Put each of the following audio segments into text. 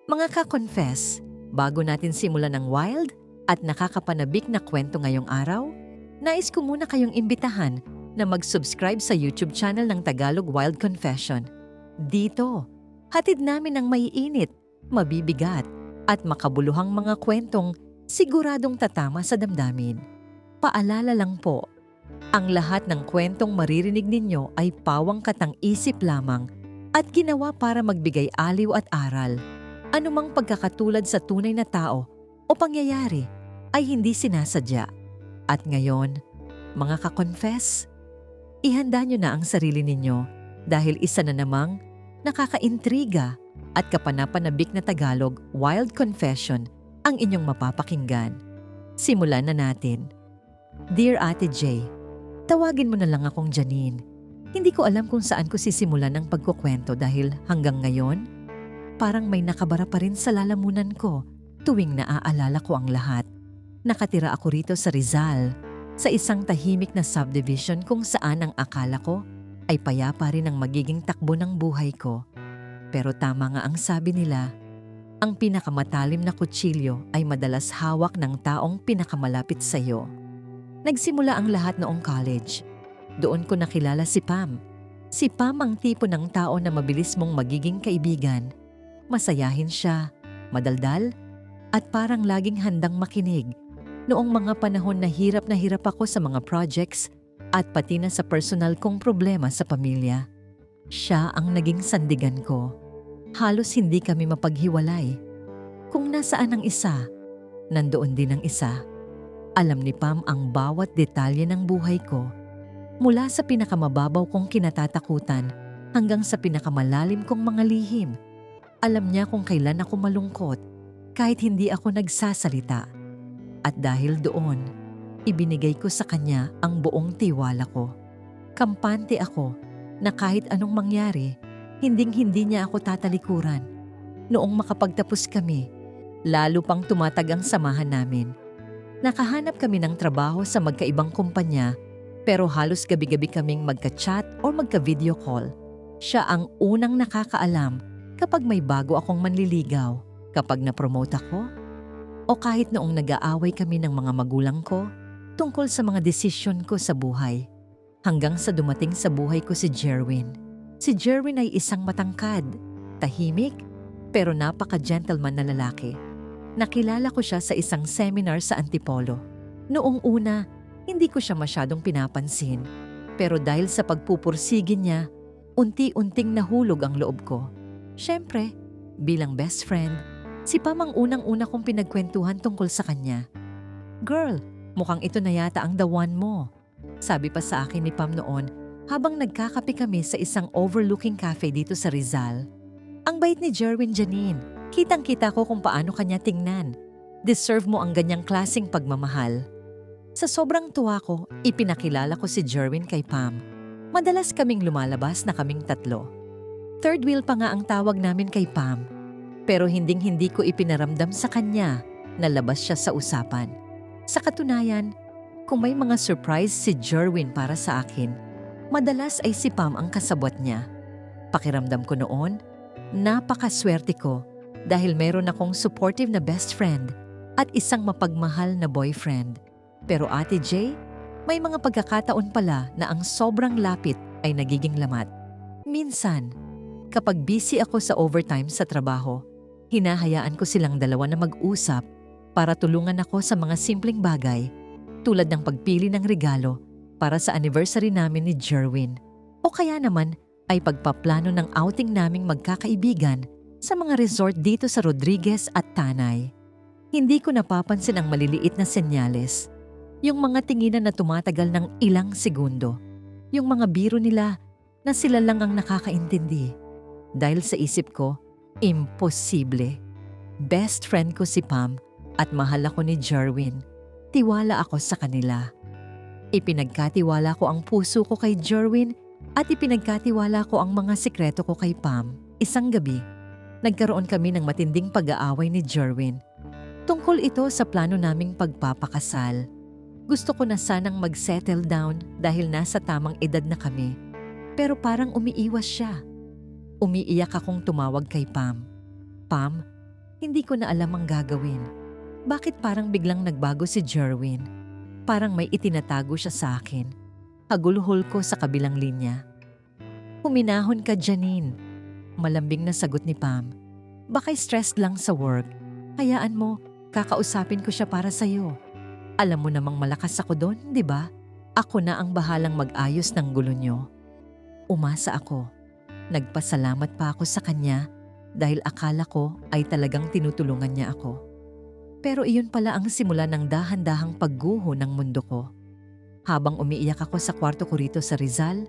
Mga ka-confess, bago natin simulan ng wild at nakakapanabik na kwento ngayong araw, nais ko muna kayong imbitahan na mag-subscribe sa YouTube channel ng Tagalog Wild Confession. Dito, hatid namin ang maiinit, mabibigat, at makabuluhang mga kwentong siguradong tatama sa damdamin. Paalala lang po, ang lahat ng kwentong maririnig ninyo ay pawang katang-isip lamang at ginawa para magbigay aliw at aral. Anumang pagkakatulad sa tunay na tao o pangyayari ay hindi sinasadya. At ngayon, mga ka-confess, ihanda nyo na ang sarili ninyo dahil isa na namang nakakaintriga at kapanapanabik na Tagalog Wild Confession ang inyong mapapakinggan. Simulan na natin. Dear Ate J, tawagin mo na lang akong Janine. Hindi ko alam kung saan ko sisimulan ang pagkukwento dahil hanggang ngayon, parang may nakabara pa rin sa lalamunan ko tuwing naaalala ko ang lahat. Nakatira ako rito sa Rizal, sa isang tahimik na subdivision kung saan ang akala ko ay payapa rin ang magiging takbo ng buhay ko. Pero tama nga ang sabi nila, ang pinakamatalim na kutsilyo ay madalas hawak ng taong pinakamalapit sa iyo. Nagsimula ang lahat noong college. Doon ko nakilala si Pam. Si Pam ang tipo ng tao na mabilis mong magiging kaibigan. Masayahin siya, madaldal, at parang laging handang makinig. Noong mga panahon na hirap ako sa mga projects at pati na sa personal kong problema sa pamilya. Siya ang naging sandigan ko. Halos hindi kami mapaghiwalay. Kung nasaan ang isa, nandoon din ang isa. Alam ni Pam ang bawat detalye ng buhay ko. Mula sa pinakamababaw kong kinatatakutan hanggang sa pinakamalalim kong mga lihim. Alam niya kung kailan ako malungkot kahit hindi ako nagsasalita. At dahil doon, ibinigay ko sa kanya ang buong tiwala ko. Kampante ako na kahit anong mangyari, hinding-hindi niya ako tatalikuran. Noong makapagtapos kami, lalo pang tumatag ang samahan namin. Nakahanap kami ng trabaho sa magkaibang kumpanya pero halos gabi-gabi kaming magka-chat o magka-video call. Siya ang unang nakakaalam kapag may bago akong manliligaw, kapag na-promote ako, o kahit noong nag-aaway kami ng mga magulang ko tungkol sa mga desisyon ko sa buhay. Hanggang sa dumating sa buhay ko si Jerwin. Si Jerwin ay isang matangkad, tahimik, pero napaka-gentleman na lalaki. Nakilala ko siya sa isang seminar sa Antipolo. Noong una, hindi ko siya masyadong pinapansin. Pero dahil sa pagpupursigin niya, unti-unting nahulog ang loob ko. Siyempre, bilang best friend, si Pam ang unang-una kong pinagkwentuhan tungkol sa kanya. Girl, mukhang ito na yata ang the one mo. Sabi pa sa akin ni Pam noon habang nagkakape kami sa isang overlooking cafe dito sa Rizal. Ang bait ni Jerwin, Janine. Kitang-kita ko kung paano kanya tingnan. Deserve mo ang ganyang klaseng pagmamahal. Sa sobrang tuwa ko, ipinakilala ko si Jerwin kay Pam. Madalas kaming lumalabas na kaming tatlo. Third wheel pa nga ang tawag namin kay Pam. Pero hinding-hindi ko ipinaramdam sa kanya na labas siya sa usapan. Sa katunayan, kung may mga surprise si Jerwin para sa akin, madalas ay si Pam ang kasabwat niya. Pakiramdam ko noon, napakaswerte ko dahil meron akong supportive na best friend at isang mapagmahal na boyfriend. Pero Ate J, may mga pagkakataon pala na ang sobrang lapit ay nagiging lamat. Minsan, kapag busy ako sa overtime sa trabaho, hinahayaan ko silang dalawa na mag-usap para tulungan ako sa mga simpleng bagay tulad ng pagpili ng regalo para sa anniversary namin ni Jerwin o kaya naman ay pagpaplano ng outing naming magkakaibigan sa mga resort dito sa Rodriguez at Tanay. Hindi ko napapansin ang maliliit na senyales, yung mga tinginan na tumatagal ng ilang segundo, yung mga biro nila na sila lang ang nakakaintindi. Dahil sa isip ko, imposible. Best friend ko si Pam at mahal ako ni Jerwin. Tiwala ako sa kanila. Ipinagkatiwala ko ang puso ko kay Jerwin at ipinagkatiwala ko ang mga sikreto ko kay Pam. Isang gabi, nagkaroon kami ng matinding pag-aaway ni Jerwin. Tungkol ito sa plano naming pagpapakasal. Gusto ko na sanang mag-settle down dahil nasa tamang edad na kami. Pero parang umiiwas siya. Umiiyak akong tumawag kay Pam. Pam, Hindi ko na alam ang gagawin. Bakit parang biglang nagbago si Jerwin? Parang may itinatago siya sa akin. Hagulhol ko sa kabilang linya. Huminahon ka, Janine. Malambing na sagot ni Pam. Baka stressed lang sa work. Hayaan mo, kakausapin ko siya para sa'yo. Alam mo namang malakas ako doon, di ba? Ako na ang bahalang mag-ayos ng gulo nyo. Umasa ako. Nagpasalamat pa ako sa kanya dahil akala ko ay talagang tinutulungan niya ako. Pero iyon pala ang simula ng dahan-dahang pagguho ng mundo ko. Habang umiiyak ako sa kwarto ko rito sa Rizal,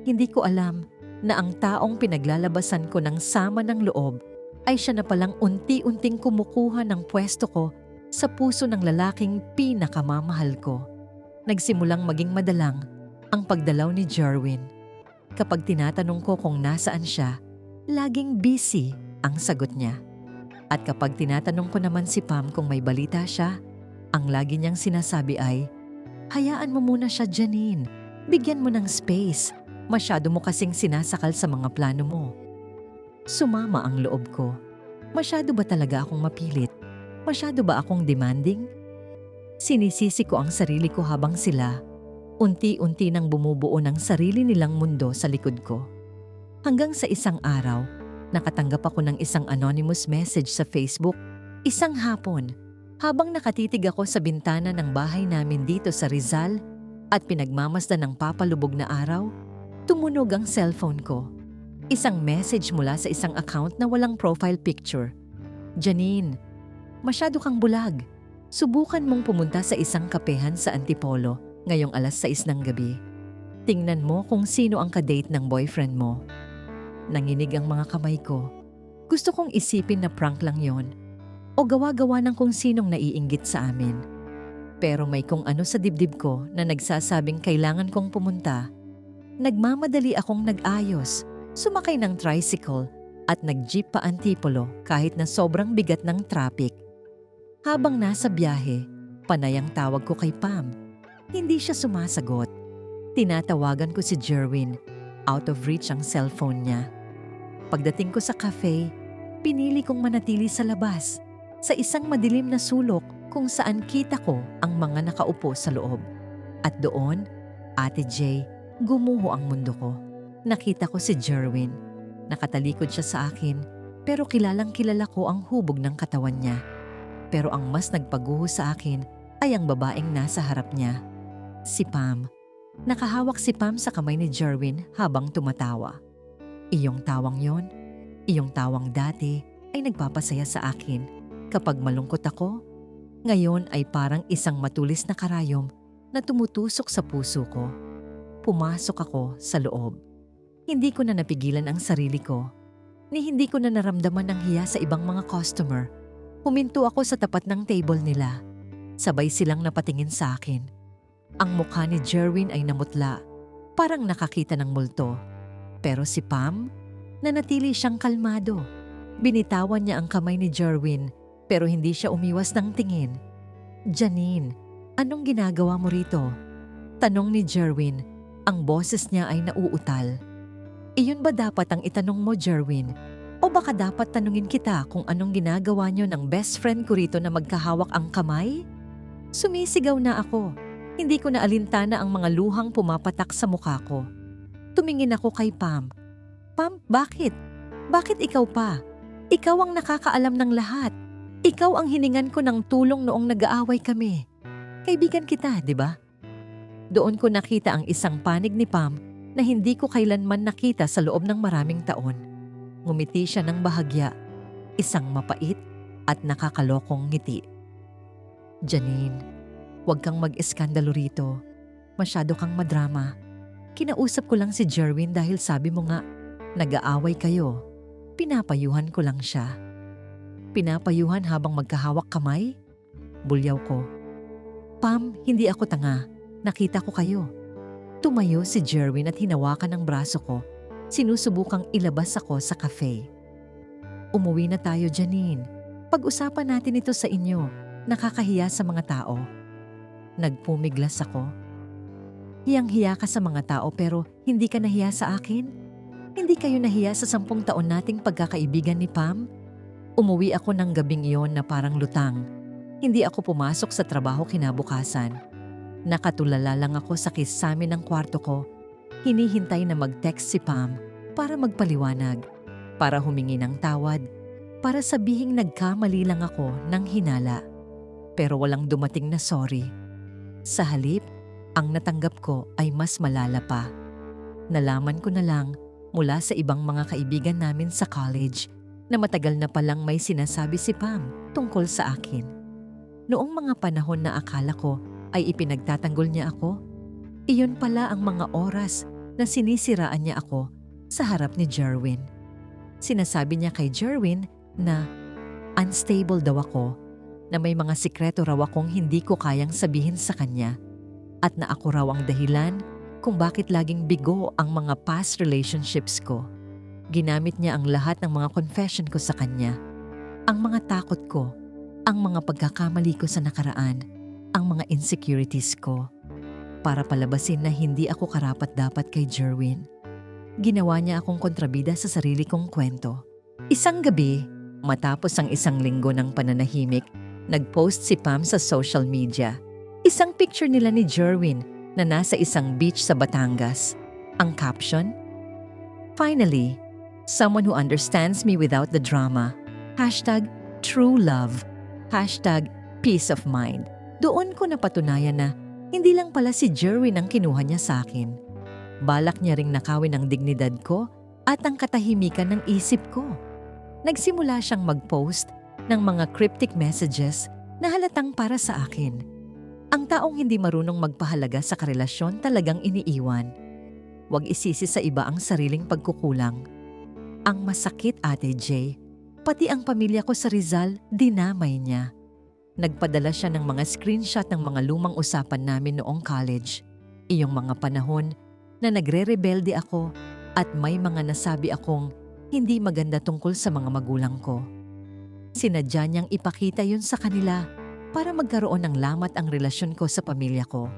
hindi ko alam na ang taong pinaglalabasan ko ng sama ng loob ay siya na palang unti-unting kumukuha ng pwesto ko sa puso ng lalaking pinakamamahal ko. Nagsimulang maging madalang ang pagdalaw ni Jerwin. Kapag tinatanong ko kung nasaan siya, laging busy ang sagot niya. At kapag tinatanong ko naman si Pam kung may balita siya, ang lagi niyang sinasabi ay, hayaan mo muna siya, Janine. Bigyan mo ng space. Masyado mo kasing sinasakal sa mga plano mo. Sumama ang loob ko. Masyado ba talaga akong mapilit? Masyado ba akong demanding? Sinisisi ko ang sarili ko habang sila unti-unti nang bumubuo ng sarili nilang mundo sa likod ko. Hanggang sa isang araw, nakatanggap ako ng isang anonymous message sa Facebook. Isang hapon, habang nakatitig ako sa bintana ng bahay namin dito sa Rizal at pinagmamasdan ng papalubog na araw, tumunog ang cellphone ko. Isang message mula sa isang account na walang profile picture. Janine, masyado kang bulag. Subukan mong pumunta sa isang kapehan sa Antipolo ngayong 6:00 ng gabi. Tingnan mo kung sino ang kadate ng boyfriend mo. Nanginig ang mga kamay ko. Gusto kong isipin na prank lang yon o gawa-gawa ng kung sinong naiinggit sa amin. Pero may kung ano sa dibdib ko na nagsasabing kailangan kong pumunta. Nagmamadali akong nag-ayos, sumakay ng tricycle at nag-jeep pa Antipolo kahit na sobrang bigat ng traffic. Habang nasa biyahe, panay ang tawag ko kay Pam. Hindi siya sumasagot. Tinatawagan ko si Jerwin. Out of reach ang cellphone niya. Pagdating ko sa cafe, pinili kong manatili sa labas, sa isang madilim na sulok kung saan kita ko ang mga nakaupo sa loob. At doon, Ate J, gumuho ang mundo ko. Nakita ko si Jerwin. Nakatalikod siya sa akin, pero kilalang kilala ko ang hubog ng katawan niya. Pero ang mas nagpaguho sa akin ay ang babaeng nasa harap niya. Si Pam. Nakahawak si Pam sa kamay ni Jerwin habang tumatawa. Iyong tawang yon, iyong tawang dati ay nagpapasaya sa akin. Kapag malungkot ako, ngayon ay parang isang matulis na karayom na tumutusok sa puso ko. Pumasok ako sa loob. Hindi ko na napigilan ang sarili ko. Ni hindi ko na naramdaman ang hiya sa ibang mga customer. Huminto ako sa tapat ng table nila. Sabay silang napatingin sa akin. Ang mukha ni Jerwin ay namutla, parang nakakita ng multo. Pero si Pam, nanatili siyang kalmado. Binitawan niya ang kamay ni Jerwin, pero hindi siya umiwas ng tingin. Janine, anong ginagawa mo rito? Tanong ni Jerwin, ang boses niya ay nauutal. Iyon ba dapat ang itanong mo, Jerwin? O baka dapat tanungin kita kung anong ginagawa niyo ng best friend ko rito na magkahawak ang kamay? Sumisigaw na ako. Hindi ko na alintana ang mga luhang pumapatak sa mukha ko. Tumingin ako kay Pam. Pam, bakit? Bakit ikaw pa? Ikaw ang nakakaalam ng lahat. Ikaw ang hiningan ko ng tulong noong nag-aaway kami. Kaibigan kita, di ba? Doon ko nakita ang isang panig ni Pam na hindi ko kailanman nakita sa loob ng maraming taon. Ngumiti siya ng bahagya, isang mapait at nakakalokong ngiti. Janine, huwag kang mag-eskandalo rito. Masyado kang madrama. Kinausap ko lang si Jerwin dahil sabi mo nga, nag-aaway kayo. Pinapayuhan ko lang siya. Pinapayuhan habang magkahawak kamay? Bulyaw ko. Pam, hindi ako tanga. Nakita ko kayo. Tumayo si Jerwin at hinawakan ang braso ko. Sinusubukang ilabas ako sa cafe. Umuwi na tayo, Janine. Pag-usapan natin ito sa inyo. Nakakahiya sa mga tao. Nagpumiglas ako. Hiyang-hiya ka sa mga tao pero hindi ka nahiya sa akin? Hindi kayo nahiya sa 10 taon nating pagkakaibigan ni Pam? Umuwi ako ng gabing iyon na parang lutang. Hindi ako pumasok sa trabaho kinabukasan. Nakatulala lang ako sa kisame ng kwarto ko. Hinihintay na mag-text si Pam para magpaliwanag, para humingi ng tawad, para sabihing nagkamali lang ako ng hinala. Pero walang dumating na sorry. Sa halip, ang natanggap ko ay mas malala pa. Nalaman ko na lang mula sa ibang mga kaibigan namin sa college na matagal na palang may sinasabi si Pam tungkol sa akin. Noong mga panahon na akala ko ay ipinagtatanggol niya ako, iyon pala ang mga oras na sinisiraan niya ako sa harap ni Jerwin. Sinasabi niya kay Jerwin na unstable daw ako, na may mga sikreto raw akong hindi ko kayang sabihin sa kanya, at na ako raw ang dahilan kung bakit laging bigo ang mga past relationships ko. Ginamit niya ang lahat ng mga confession ko sa kanya. Ang mga takot ko, ang mga pagkakamali ko sa nakaraan, ang mga insecurities ko, para palabasin na hindi ako karapat-dapat kay Jerwin. Ginawa niya akong kontrabida sa sarili kong kwento. Isang gabi, matapos ang isang linggo ng pananahimik, nag-post si Pam sa social media. Isang picture nila ni Jerwin na nasa isang beach sa Batangas. Ang caption, "Finally, someone who understands me without the drama. #TrueLove. #Peace of mind." Doon ko napatunayan na hindi lang pala si Jerwin ang kinuha niya sa akin. Balak niya ring nakawin ang dignidad ko at ang katahimikan ng isip ko. Nagsimula siyang mag-post ng mga cryptic messages na halatang para sa akin. Ang taong hindi marunong magpahalaga sa karelasyon talagang iniiwan. Huwag isisi sa iba ang sariling pagkukulang. Ang masakit, Ate J, pati ang pamilya ko sa Rizal, dinamay niya. Nagpadala siya ng mga screenshot ng mga lumang usapan namin noong college. Iyong mga panahon na nagre-rebelde ako at may mga nasabi akong hindi maganda tungkol sa mga magulang ko. Sinadya niyang ipakita yun sa kanila para magkaroon ng lamat ang relasyon ko sa pamilya ko.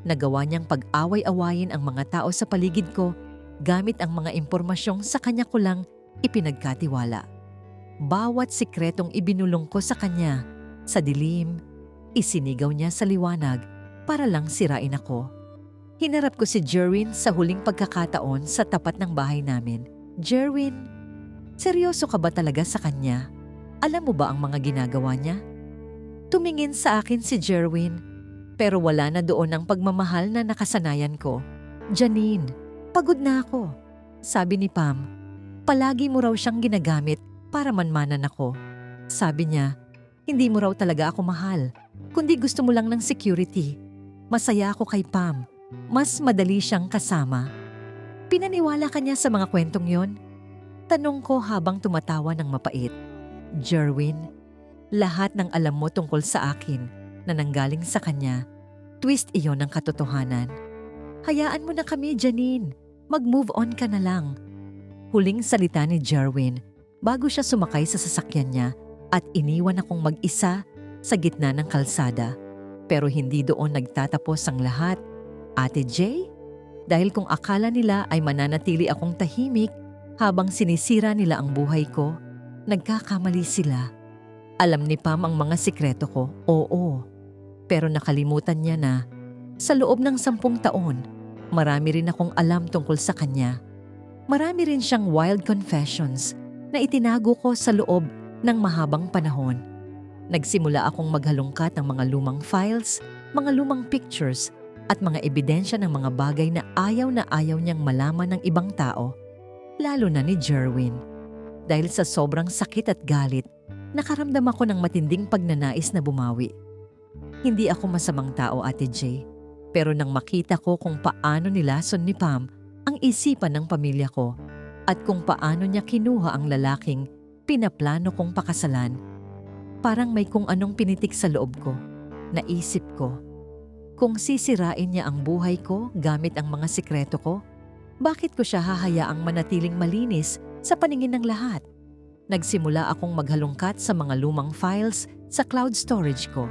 Nagawa niyang pag-away-awayin ang mga tao sa paligid ko gamit ang mga impormasyong sa kanya ko lang ipinagkatiwala. Bawat sikretong ibinulong ko sa kanya, sa dilim, isinigaw niya sa liwanag para lang sirain ako. Hinarap ko si Jerwin sa huling pagkakataon sa tapat ng bahay namin. "Jerwin, seryoso ka ba talaga sa kanya? Alam mo ba ang mga ginagawa niya?" Tumingin sa akin si Jerwin, pero wala na doon ang pagmamahal na nakasanayan ko. "Janine, pagod na ako," sabi ni Pam. "Palagi mo raw siyang ginagamit para manmanan ako." Sabi niya, "Hindi mo raw talaga ako mahal, kundi gusto mo lang ng security." Masaya ako kay Pam. Mas madali siyang kasama. Pinaniwala ka niya sa mga kwentong yon? Tanong ko habang tumatawa ng mapait. "Jerwin, lahat ng alam mo tungkol sa akin na nanggaling sa kanya, twist iyon ng katotohanan. Hayaan mo na kami, Janine. Mag-move on ka na lang." Huling salita ni Jerwin bago siya sumakay sa sasakyan niya at iniwan akong mag-isa sa gitna ng kalsada. Pero hindi doon nagtatapos ang lahat, Ate J. Dahil kung akala nila ay mananatili akong tahimik habang sinisira nila ang buhay ko, nagkakamali sila. Alam ni Pam ang mga sikreto ko, oo. Pero nakalimutan niya na sa loob ng 10 taon, marami rin akong alam tungkol sa kanya. Marami rin siyang wild confessions na itinago ko sa loob ng mahabang panahon. Nagsimula akong maghalongkat ng mga lumang files, mga lumang pictures, at mga ebidensya ng mga bagay na ayaw niyang malaman ng ibang tao, lalo na ni Jerwin. Dahil sa sobrang sakit at galit, nakaramdam ako ng matinding pagnanais na bumawi. Hindi ako masamang tao, Ate J, pero nang makita ko kung paano nilason ni Pam ang isipan ng pamilya ko at kung paano niya kinuha ang lalaking pinaplano kong pakasalan, parang may kung anong pinitik sa loob ko. Naisip ko, kung sisirain niya ang buhay ko gamit ang mga sikreto ko, bakit ko siya hahayaang manatiling malinis sa paningin ng lahat? Nagsimula akong maghalongkat sa mga lumang files sa cloud storage ko.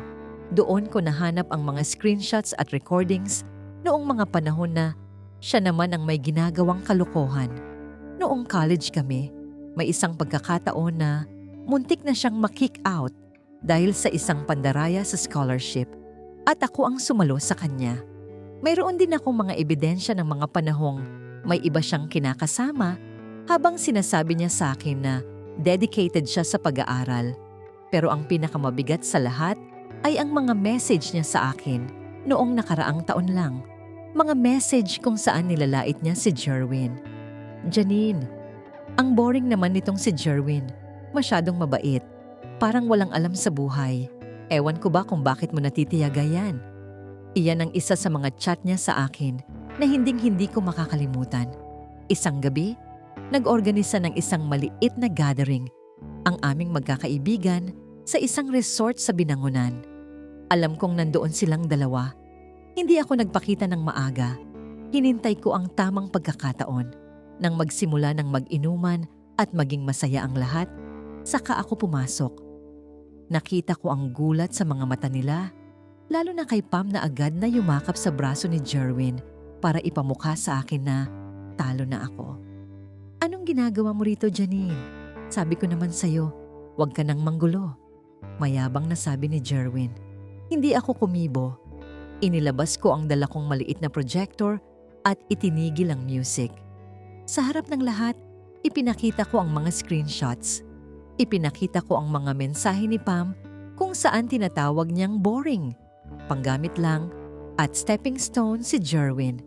Doon ko nahanap ang mga screenshots at recordings noong mga panahon na siya naman ang may ginagawang kalokohan. Noong college kami, may isang pagkakataon na muntik na siyang ma-kick out dahil sa isang pandaraya sa scholarship at ako ang sumalo sa kanya. Mayroon din akong mga ebidensya ng mga panahong may iba siyang kinakasama habang sinasabi niya sa akin na dedicated siya sa pag-aaral. Pero ang pinakamabigat sa lahat ay ang mga message niya sa akin noong nakaraang taon lang. Mga message kung saan nilalait niya si Jerwin. Janine, ang boring naman nitong si Jerwin. Masyadong mabait. Parang walang alam sa buhay. Ewan ko ba kung bakit mo natitiyaga yan. Iyan ang isa sa mga chat niya sa akin na hinding-hindi ko makakalimutan. Isang gabi, nag-organisa ng isang maliit na gathering ang aming magkakaibigan sa isang resort sa Binangonan. Alam kong nandoon silang dalawa. Hindi ako nagpakita ng maaga. Hinintay ko ang tamang pagkakataon. Nang magsimula ng mag-inuman at maging masaya ang lahat, saka ako pumasok. Nakita ko ang gulat sa mga mata nila, lalo na kay Pam na agad na yumakap sa braso ni Jerwin para ipamukha sa akin na talo na ako. Anong ginagawa mo rito, Janine? Sabi ko naman sa'yo, huwag ka nang manggulo. Mayabang na sabi ni Jerwin. Hindi ako kumibo. Inilabas ko ang dala kong maliit na projector at itinigil ang music. Sa harap ng lahat, ipinakita ko ang mga screenshots. Ipinakita ko ang mga mensahe ni Pam kung saan tinatawag niyang boring, panggamit lang, at stepping stone si Jerwin.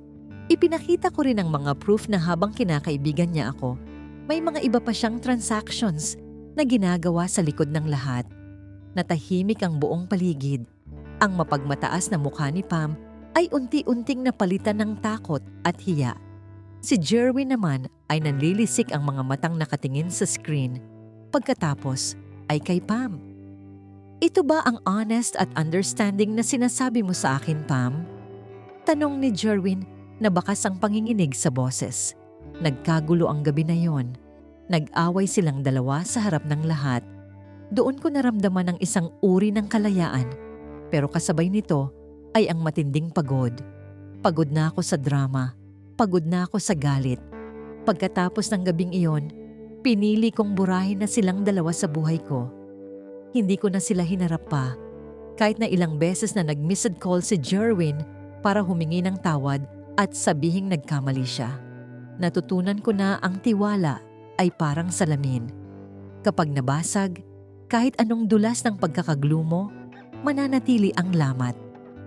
Ipinakita ko rin ang mga proof na habang kinakaibigan niya ako, may mga iba pa siyang transactions na ginagawa sa likod ng lahat. Natahimik ang buong paligid. Ang mapagmataas na mukha ni Pam ay unti-unting napalitan ng takot at hiya. Si Jerwin naman ay nanlilisik ang mga matang nakatingin sa screen. Pagkatapos ay kay Pam. Ito ba ang honest at understanding na sinasabi mo sa akin, Pam? Tanong ni Jerwin na bakas ang panginginig sa boses. Nagkagulo ang gabi na yon. Nag-away silang dalawa sa harap ng lahat. Doon ko naramdaman ang isang uri ng kalayaan. Pero kasabay nito ay ang matinding pagod. Pagod na ako sa drama. Pagod na ako sa galit. Pagkatapos ng gabing iyon, pinili kong burahin na silang dalawa sa buhay ko. Hindi ko na sila hinarap pa. Kahit na ilang beses na nag-missed call si Jerwin para humingi ng tawad at sabihing nagkamali siya. Natutunan ko na ang tiwala ay parang salamin. Kapag nabasag, kahit anong dulas ng pagkakaglumo mo, mananatili ang lamat.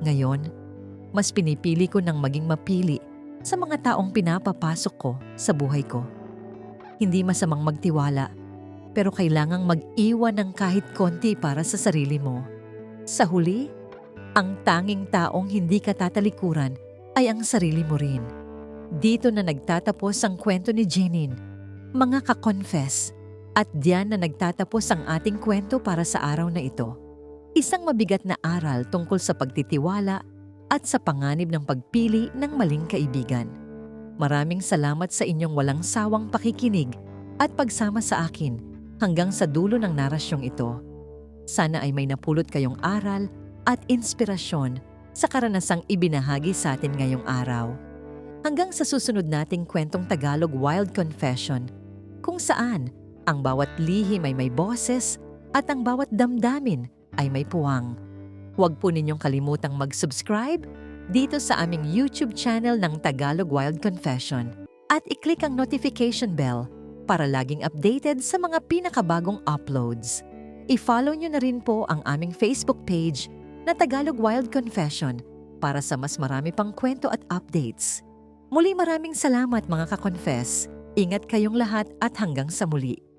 Ngayon, mas pinipili ko ng maging mapili sa mga taong pinapapasok ko sa buhay ko. Hindi masamang magtiwala, pero kailangang mag-iwan ng kahit konti para sa sarili mo. Sa huli, ang tanging taong hindi ka tatalikuran ay ang sarili mo rin. Dito na nagtatapos ang kwento ni Janine, mga ka-confess, at diyan na nagtatapos ang ating kwento para sa araw na ito. Isang mabigat na aral tungkol sa pagtitiwala at sa panganib ng pagpili ng maling kaibigan. Maraming salamat sa inyong walang sawang pakikinig at pagsama sa akin hanggang sa dulo ng narasyong ito. Sana ay may napulot kayong aral at inspirasyon sa karanasang ibinahagi sa atin ngayong araw. Hanggang sa susunod nating kwentong Tagalog Wild Confession, kung saan ang bawat lihim ay may boses at ang bawat damdamin ay may puwang. Huwag po ninyong kalimutang mag-subscribe dito sa aming YouTube channel ng Tagalog Wild Confession at i-click ang notification bell para laging updated sa mga pinakabagong uploads. I-follow nyo na rin po ang aming Facebook page na Tagalog Wild Confession para sa mas marami pang kwento at updates. Muli maraming salamat mga ka-confess. Ingat kayong lahat at hanggang sa muli.